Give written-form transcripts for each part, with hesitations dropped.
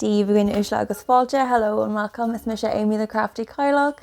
Díomh Uaisle agus fáilte. Hello and welcome. It's Misha Amy the Crafty Kylog,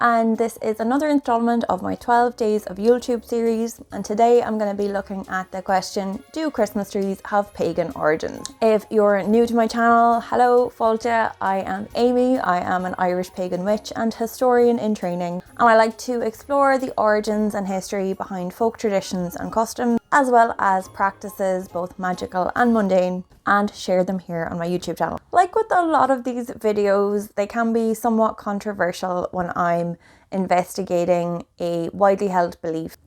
and this is another installment of my 12 Days of YuleTube series, and today I'm going to be looking at the question, do Christmas trees have pagan origins? If you're new to my channel, hello, fáilte. I am Amy. I am an Irish pagan witch and historian in training, and I like to explore the origins and history behind folk traditions and customs, as well as practices both magical and mundane, and share them here on my YouTube channel. Like with a lot of these videos, they can be somewhat controversial when I'm investigating a widely held belief.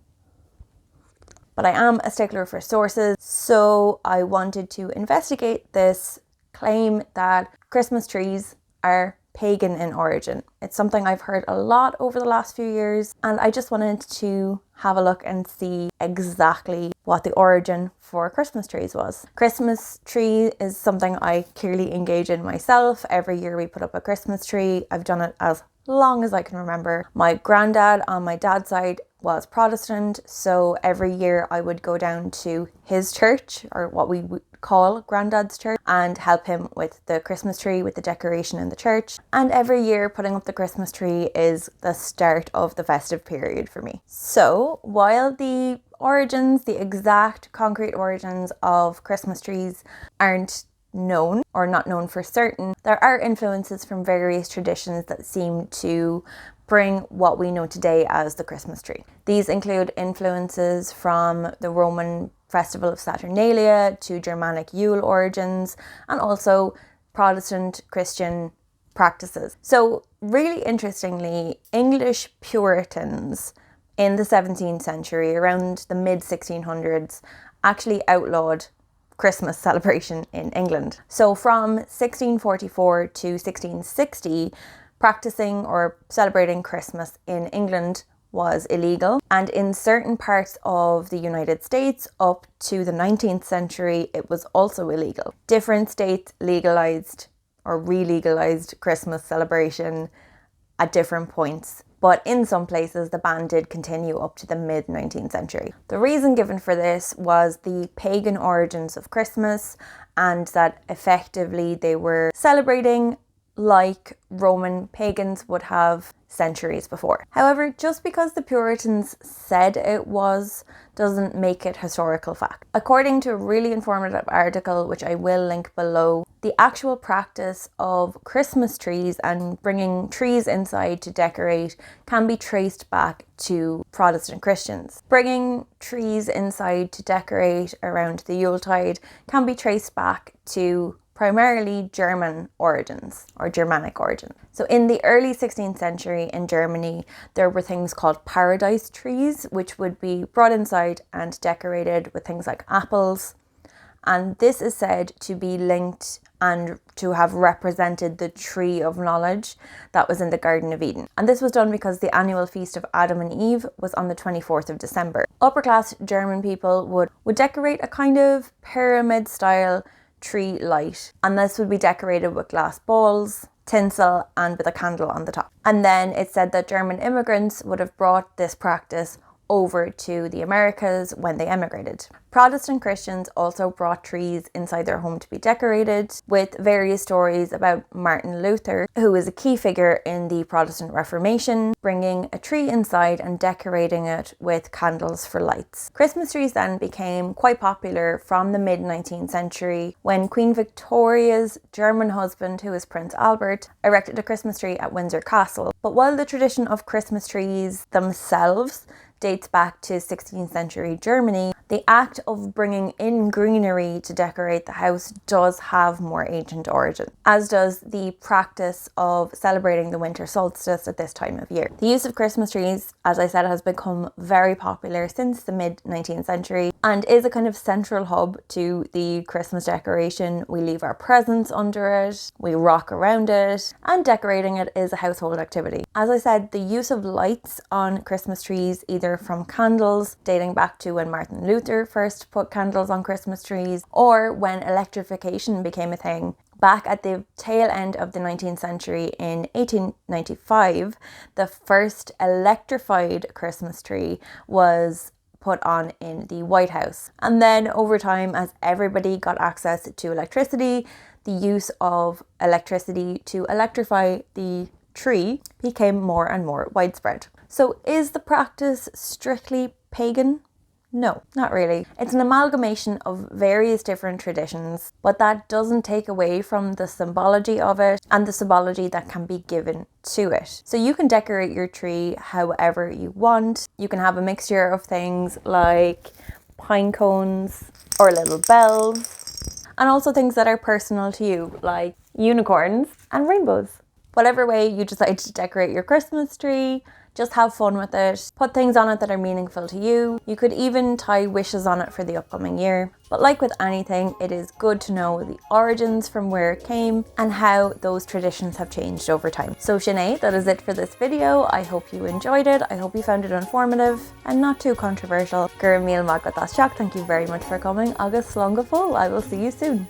But I am a stickler for sources, so I wanted to investigate this claim that Christmas trees are pagan in origin. It's something I've heard a lot over the last few years, and I just wanted to have a look and see exactly what the origin for Christmas trees was. Christmas tree is something I clearly engage in myself. Every year we put up a Christmas tree. I've done it as long as I can remember. My granddad on my dad's side was Protestant, so every year I would go down to his church, or what we would call granddad's church, and help him with the Christmas tree, with the decoration in the church. And every year putting up the Christmas tree is the start of the festive period for me. So while the origins, the exact concrete origins of Christmas trees aren't known, or not known for certain, there are influences from various traditions that seem to bring what we know today as the Christmas tree. These include influences from the Roman festival of Saturnalia to Germanic Yule origins, and also Protestant Christian practices. So really interestingly, English Puritans in the 17th century, around the mid 1600s, actually outlawed Christmas celebration in England. So from 1644 to 1660, practicing or celebrating Christmas in England was illegal, and in certain parts of the United States up to the 19th century it was also illegal. Different states legalized or re-legalized Christmas celebration at different points, but in some places the ban did continue up to the mid 19th century. The reason given for this was the pagan origins of Christmas, and that effectively they were celebrating like Roman pagans would have centuries before. However, just because the Puritans said it was doesn't make it historical fact. According to a really informative article, which I will link below, the actual practice of Christmas trees and bringing trees inside to decorate can be traced back to Protestant Christians. Bringing trees inside to decorate around the Yuletide can be traced back to primarily German origins, or Germanic origins. So in the early 16th century in Germany, there were things called paradise trees, which would be brought inside and decorated with things like apples. And this is said to be linked and to have represented the tree of knowledge that was in the Garden of Eden. And this was done because the annual feast of Adam and Eve was on the 24th of December. Upper class German people would decorate a kind of pyramid style tree light, and this would be decorated with glass balls, tinsel, and with a candle on the top. And then it's said that German immigrants would have brought this practice over to the Americas when they emigrated. Protestant Christians also brought trees inside their home to be decorated, with various stories about Martin Luther, who is a key figure in the Protestant Reformation, bringing a tree inside and decorating it with candles for lights. Christmas trees then became quite popular from the mid 19th century when Queen Victoria's German husband, who is Prince Albert, erected a Christmas tree at Windsor Castle. But while the tradition of Christmas trees themselves dates back to 16th century Germany, the act of bringing in greenery to decorate the house does have more ancient origin, as does the practice of celebrating the winter solstice at this time of year. The use of Christmas trees, as I said, has become very popular since the mid 19th century and is a kind of central hub to the Christmas decoration. We leave our presents under it, we rock around it, and decorating it is a household activity. As I said, the use of lights on Christmas trees, either from candles dating back to when Martin Luther first put candles on Christmas trees, or when electrification became a thing back at the tail end of the 19th century in 1895, the first electrified Christmas tree was put on in the White House. And then over time, as everybody got access to electricity, the use of electricity to electrify the tree became more and more widespread. So is the practice strictly pagan? No, not really. It's an amalgamation of various different traditions, but that doesn't take away from the symbology of it and the symbology that can be given to it. So you can decorate your tree however you want. You can have a mixture of things like pine cones or little bells, and also things that are personal to you, like unicorns and rainbows. Whatever way you decide to decorate your Christmas tree, just have fun with it. Put things on it that are meaningful to you. You could even tie wishes on it for the upcoming year. But like with anything, it is good to know the origins from where it came and how those traditions have changed over time. So Sinead, that is it for this video. I hope you enjoyed it. I hope you found it informative and not too controversial. Gur míle maith go dtaisteach. Thank you very much for coming. Agus slán go fóill. I will see you soon.